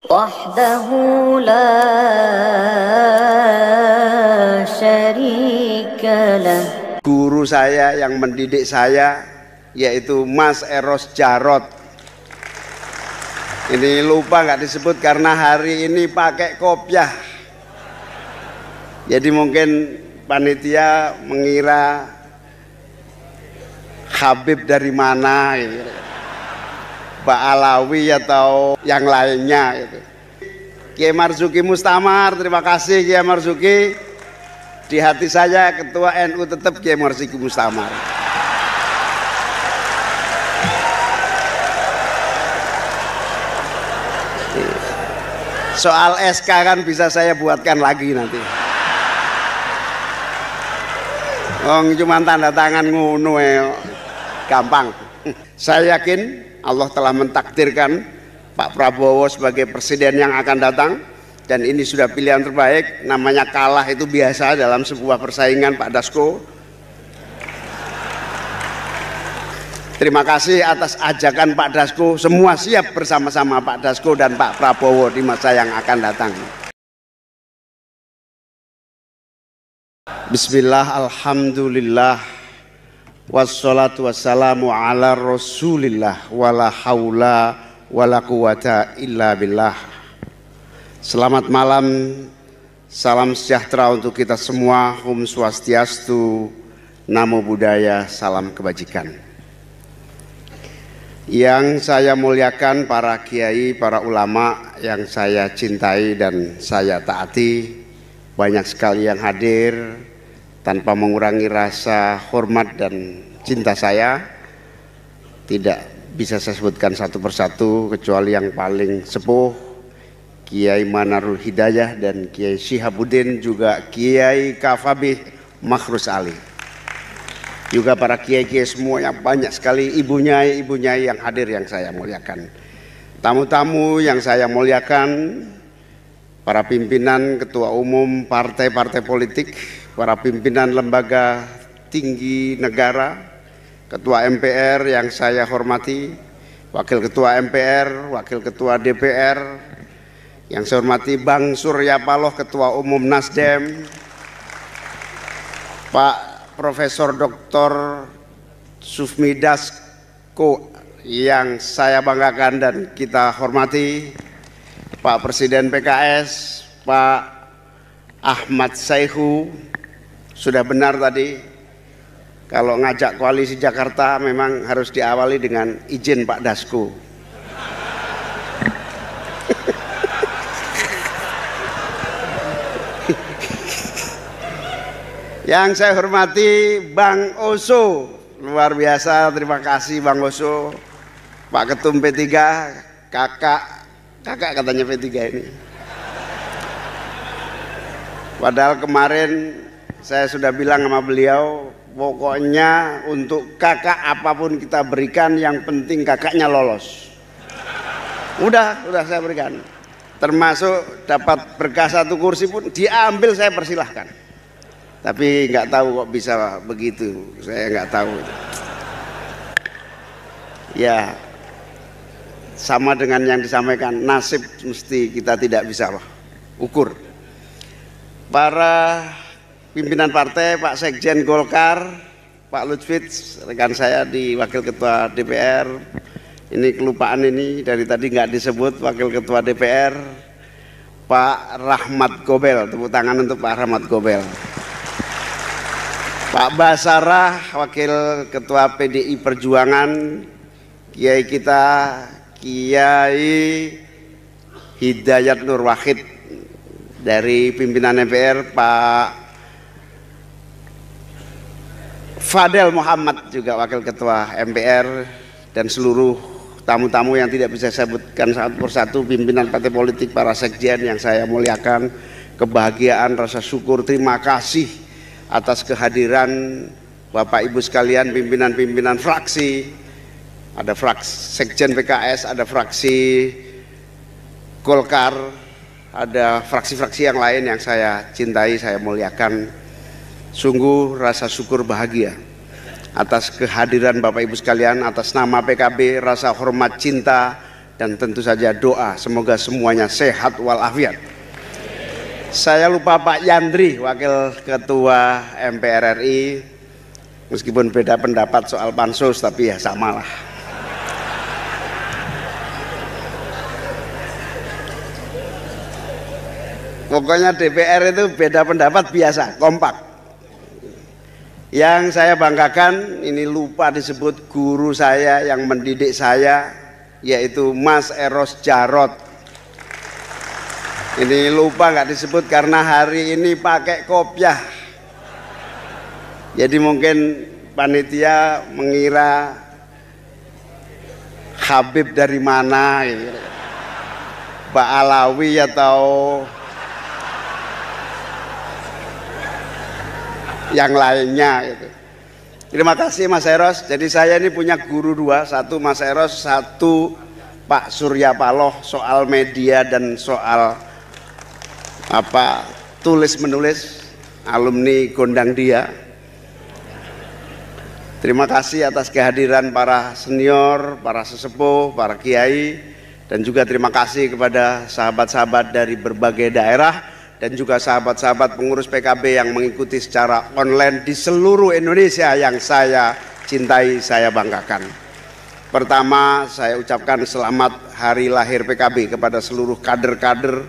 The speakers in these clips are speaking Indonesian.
وحده لا شريك له. Guru saya yang mendidik saya yaitu Mas Eros Jarot. Ini lupa nggak disebut karena hari ini pakai kopiah. Jadi mungkin panitia mengira Habib dari mana gitu. Pak Alawi atau yang lainnya gitu. Kiai Marzuki Mustamar, terima kasih Kiai Marzuki. Di hati saya ketua NU tetap Kiai Marzuki Mustamar. Soal SK kan bisa saya buatkan lagi nanti. Cuma tanda tangan ngono gampang. Saya yakin Allah telah mentakdirkan Pak Prabowo sebagai presiden yang akan datang, dan ini sudah pilihan terbaik. Namanya kalah itu biasa dalam sebuah persaingan, Pak Dasko. Terima kasih atas ajakan Pak Dasko. Semua siap bersama-sama Pak Dasko dan Pak Prabowo di masa yang akan datang. Bismillah, alhamdulillah, wassalatu wassalamu ala rasulillah, wala haula wala quwata illa billah. Selamat malam, salam sejahtera untuk kita semua. Om Swastiastu, Namo Buddhaya, salam kebajikan. Yang saya muliakan para kiai, para ulama yang saya cintai dan saya taati, banyak sekali yang hadir. Tanpa mengurangi rasa hormat dan cinta saya, tidak bisa saya sebutkan satu persatu kecuali yang paling sepuh, Kiai Manarul Hidayah dan Kiai Syihabuddin, juga Kiai Kafabih Makhrus Ali. Juga para kiai-kiai semua yang banyak sekali, ibu-nyai yang hadir yang saya muliakan. Tamu-tamu yang saya muliakan, para pimpinan, ketua umum partai-partai politik, para pimpinan lembaga tinggi negara, ketua MPR yang saya hormati, wakil ketua MPR, wakil ketua DPR, yang saya hormati Bang Surya Paloh, ketua umum Nasdem, Pak Profesor Dr. Sufmi Dasko yang saya banggakan dan kita hormati, Pak Presiden PKS, Pak Ahmad Saihu. Sudah benar tadi, kalau ngajak koalisi Jakarta memang harus diawali dengan izin Pak Dasko. Yang saya hormati Bang Oso, luar biasa, terima kasih Bang Oso. Pak Ketum P3, kakak katanya P3 ini. Padahal kemarin saya sudah bilang sama beliau, pokoknya untuk kakak apapun kita berikan, yang penting kakaknya lolos. Udah saya berikan. Termasuk dapat berkah 1 kursi pun diambil, saya persilahkan. Tapi nggak tahu kok bisa begitu, saya nggak tahu. Ya, sama dengan yang disampaikan, nasib mesti kita tidak bisa ukur. Para pimpinan partai, Pak Sekjen Golkar, Pak Lutfitz, rekan saya di Wakil Ketua DPR, ini kelupaan ini dari tadi nggak disebut, Wakil Ketua DPR, Pak Rahmat Gobel, tepuk tangan untuk Pak Rahmat Gobel. Pak Basarah, Wakil Ketua PDI Perjuangan, Kiai kita, Kiai Hidayat Nur Wahid, dari pimpinan MPR, Pak Fadel Muhammad, juga Wakil Ketua MPR, dan seluruh tamu-tamu yang tidak bisa saya sebutkan satu persatu, pimpinan partai politik, para sekjen yang saya muliakan, kebahagiaan, rasa syukur, terima kasih atas kehadiran Bapak Ibu sekalian, pimpinan-pimpinan fraksi, ada fraksi sekjen PKS, ada fraksi Golkar, ada fraksi-fraksi yang lain yang saya cintai, saya muliakan. Sungguh rasa syukur bahagia atas kehadiran Bapak Ibu sekalian, atas nama PKB, rasa hormat cinta dan tentu saja doa semoga semuanya sehat walafiat. Saya lupa Pak Yandri, Wakil Ketua MPR RI, meskipun beda pendapat soal pansus tapi ya samalah. Pokoknya DPR itu beda pendapat biasa, kompak. Yang saya banggakan, ini lupa disebut guru saya yang mendidik saya, yaitu Mas Eros Jarot. Ini lupa nggak disebut karena hari ini pakai kopiah. Jadi mungkin panitia mengira Habib dari mana, gitu. Pak Alawi atau yang lainnya gitu. Terima kasih Mas Eros. Jadi saya ini punya guru dua, satu Mas Eros, satu Pak Surya Paloh soal media dan soal tulis menulis, alumni Gondang Dia. Terima kasih atas kehadiran para senior, para sesepuh, para kiai, dan juga terima kasih kepada sahabat-sahabat dari berbagai daerah dan juga sahabat-sahabat pengurus PKB yang mengikuti secara online di seluruh Indonesia yang saya cintai, saya banggakan. Pertama, saya ucapkan selamat hari lahir PKB kepada seluruh kader-kader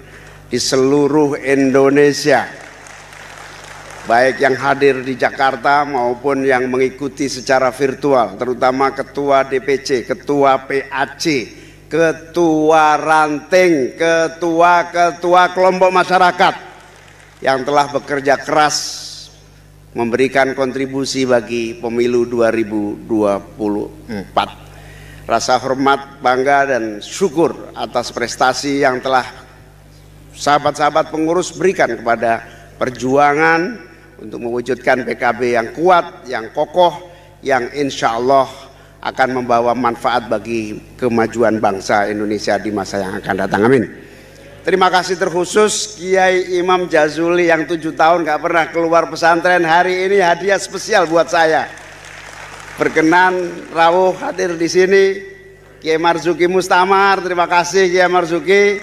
di seluruh Indonesia, baik yang hadir di Jakarta maupun yang mengikuti secara virtual, terutama Ketua DPC, Ketua PAC, Ketua Ranting, Ketua kelompok masyarakat yang telah bekerja keras memberikan kontribusi bagi pemilu 2024. Rasa hormat, bangga, dan syukur atas prestasi yang telah sahabat-sahabat pengurus berikan kepada perjuangan untuk mewujudkan PKB yang kuat, yang kokoh, yang insya Allah akan membawa manfaat bagi kemajuan bangsa Indonesia di masa yang akan datang. Amin. Terima kasih terkhusus Kiai Imam Jazuli yang 7 tahun gak pernah keluar pesantren. Hari ini hadiah spesial buat saya. Berkenan rawuh hadir di sini. Kiai Marzuki Mustamar, terima kasih Kiai Marzuki.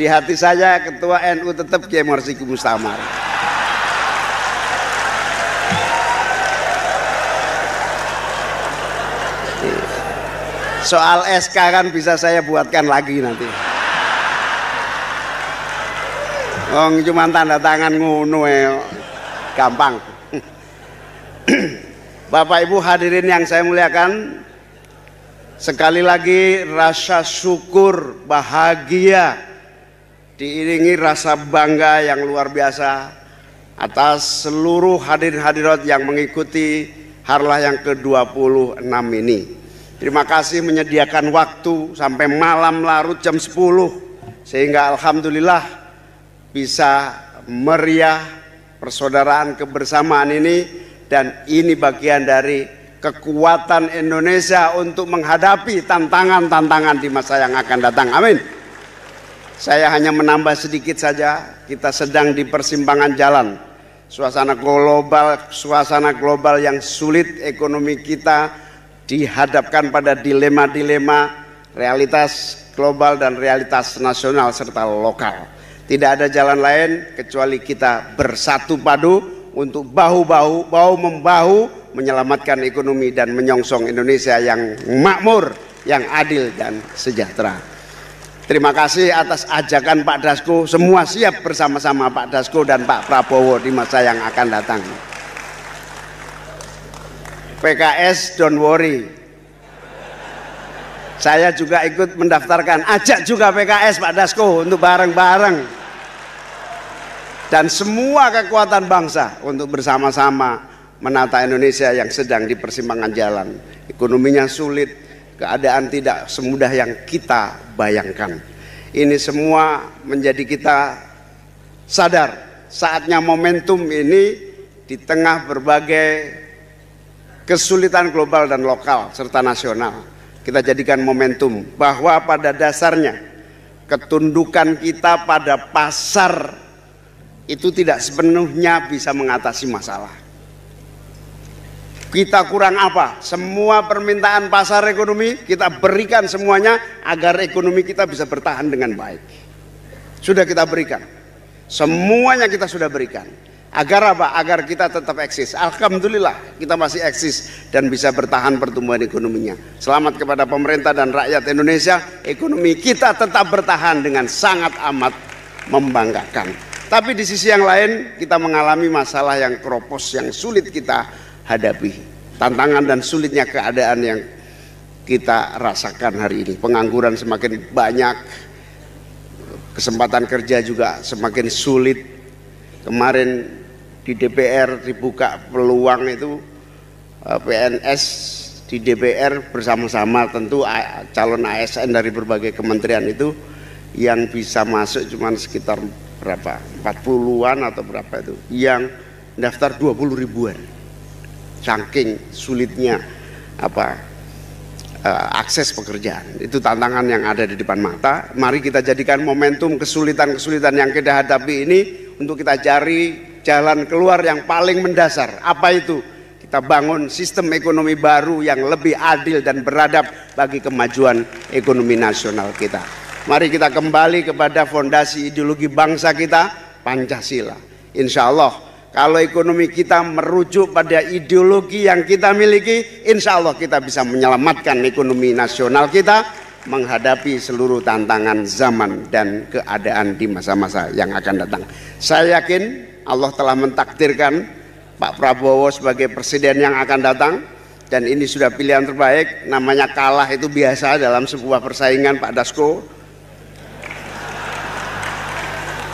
Di hati saya Ketua NU tetap Kiai Marzuki Mustamar. Soal SK kan bisa saya buatkan lagi nanti. Cuma tanda tangan ngono gampang. Bapak Ibu hadirin yang saya muliakan, sekali lagi rasa syukur, bahagia, diiringi rasa bangga yang luar biasa atas seluruh hadirin hadirat yang mengikuti harlah yang ke-26 ini. Terima kasih menyediakan waktu sampai malam larut jam 10 sehingga alhamdulillah bisa meriah persaudaraan kebersamaan ini, dan ini bagian dari kekuatan Indonesia untuk menghadapi tantangan-tantangan di masa yang akan datang. Amin. Saya hanya menambah sedikit saja, kita sedang di persimpangan jalan. Suasana global yang sulit, ekonomi kita dihadapkan pada dilema-dilema realitas global dan realitas nasional serta lokal. Tidak ada jalan lain kecuali kita bersatu padu untuk bahu-membahu menyelamatkan ekonomi dan menyongsong Indonesia yang makmur, yang adil dan sejahtera. Terima kasih atas ajakan Pak Dasko, semua siap bersama-sama Pak Dasko dan Pak Prabowo di masa yang akan datang. PKS don't worry. Saya juga ikut mendaftarkan, ajak juga PKS Pak Dasko untuk bareng-bareng. Dan semua kekuatan bangsa untuk bersama-sama menata Indonesia yang sedang di persimpangan jalan. Ekonominya sulit, keadaan tidak semudah yang kita bayangkan. Ini semua menjadi kita sadar, saatnya momentum ini di tengah berbagai kesulitan global dan lokal serta nasional. Kita jadikan momentum bahwa pada dasarnya ketundukan kita pada pasar itu tidak sepenuhnya bisa mengatasi masalah. Kita kurang apa? Semua permintaan pasar ekonomi kita berikan semuanya agar ekonomi kita bisa bertahan dengan baik. Sudah kita berikan. Semuanya kita sudah berikan. Agar apa? Agar kita tetap eksis. Alhamdulillah kita masih eksis dan bisa bertahan pertumbuhan ekonominya. Selamat kepada pemerintah dan rakyat Indonesia. Ekonomi kita tetap bertahan dengan sangat amat membanggakan. Tapi di sisi yang lain kita mengalami masalah yang keropos, yang sulit kita hadapi. Tantangan dan sulitnya keadaan yang kita rasakan hari ini. Pengangguran semakin banyak, kesempatan kerja juga semakin sulit. Kemarin di DPR dibuka peluang itu PNS di DPR bersama-sama, tentu calon ASN dari berbagai kementerian itu yang bisa masuk cuma sekitar berapa, 40-an atau berapa itu, yang daftar 20 ribuan. Saking sulitnya akses pekerjaan. Itu tantangan yang ada di depan mata. Mari kita jadikan momentum kesulitan-kesulitan yang kita hadapi ini untuk kita cari jalan keluar yang paling mendasar. Apa itu? Kita bangun sistem ekonomi baru yang lebih adil dan beradab bagi kemajuan ekonomi nasional kita. Mari kita kembali kepada fondasi ideologi bangsa kita, Pancasila. Insya Allah kalau ekonomi kita merujuk pada ideologi yang kita miliki, insya Allah kita bisa menyelamatkan ekonomi nasional kita menghadapi seluruh tantangan zaman dan keadaan di masa-masa yang akan datang. Saya yakin Allah telah mentakdirkan Pak Prabowo sebagai presiden yang akan datang, dan ini sudah pilihan terbaik. Namanya kalah itu biasa dalam sebuah persaingan, Pak Dasko.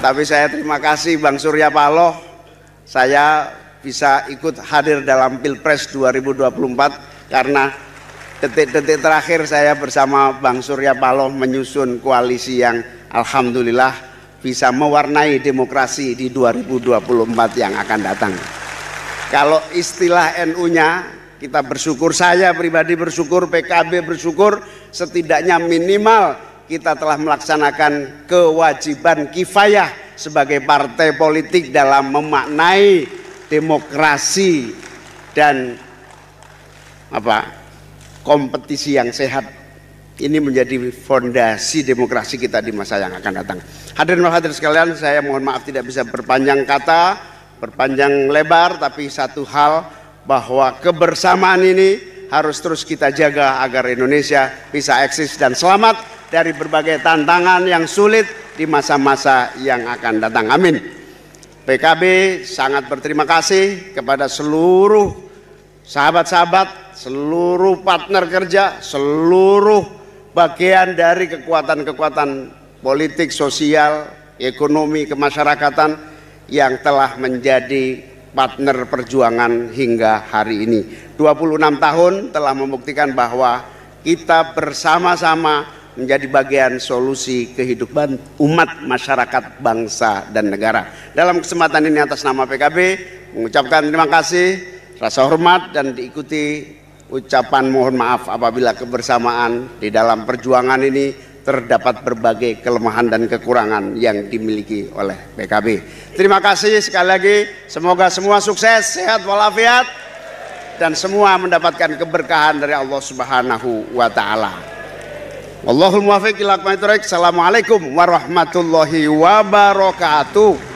Tapi saya terima kasih Bang Surya Paloh, saya bisa ikut hadir dalam Pilpres 2024 karena detik-detik terakhir saya bersama Bang Surya Paloh menyusun koalisi yang alhamdulillah bisa mewarnai demokrasi di 2024 yang akan datang. Kalau istilah NU-nya, kita bersyukur, saya pribadi bersyukur, PKB bersyukur, setidaknya minimal kita telah melaksanakan kewajiban kifayah sebagai partai politik dalam memaknai demokrasi dan kompetisi yang sehat. Ini menjadi fondasi demokrasi kita di masa yang akan datang. Hadirin dan hadirat sekalian, saya mohon maaf tidak bisa berpanjang kata, berpanjang lebar, tapi satu hal bahwa kebersamaan ini harus terus kita jaga agar Indonesia bisa eksis dan selamat dari berbagai tantangan yang sulit di masa-masa yang akan datang. Amin. PKB sangat berterima kasih kepada seluruh sahabat-sahabat, seluruh partner kerja, seluruh bagian dari kekuatan-kekuatan politik, sosial, ekonomi, kemasyarakatan yang telah menjadi partner perjuangan hingga hari ini. 26 tahun telah membuktikan bahwa kita bersama-sama menjadi bagian solusi kehidupan umat, masyarakat, bangsa, dan negara. Dalam kesempatan ini atas nama PKB mengucapkan terima kasih, rasa hormat, dan diikuti ucapan mohon maaf apabila kebersamaan di dalam perjuangan ini terdapat berbagai kelemahan dan kekurangan yang dimiliki oleh PKB. Terima kasih sekali lagi, semoga semua sukses, sehat walafiat, dan semua mendapatkan keberkahan dari Allah Subhanahu wa Ta'ala. Wallahul muwaffiq ila aqwamit thoriq. Assalamualaikum warahmatullahi wabarakatuh.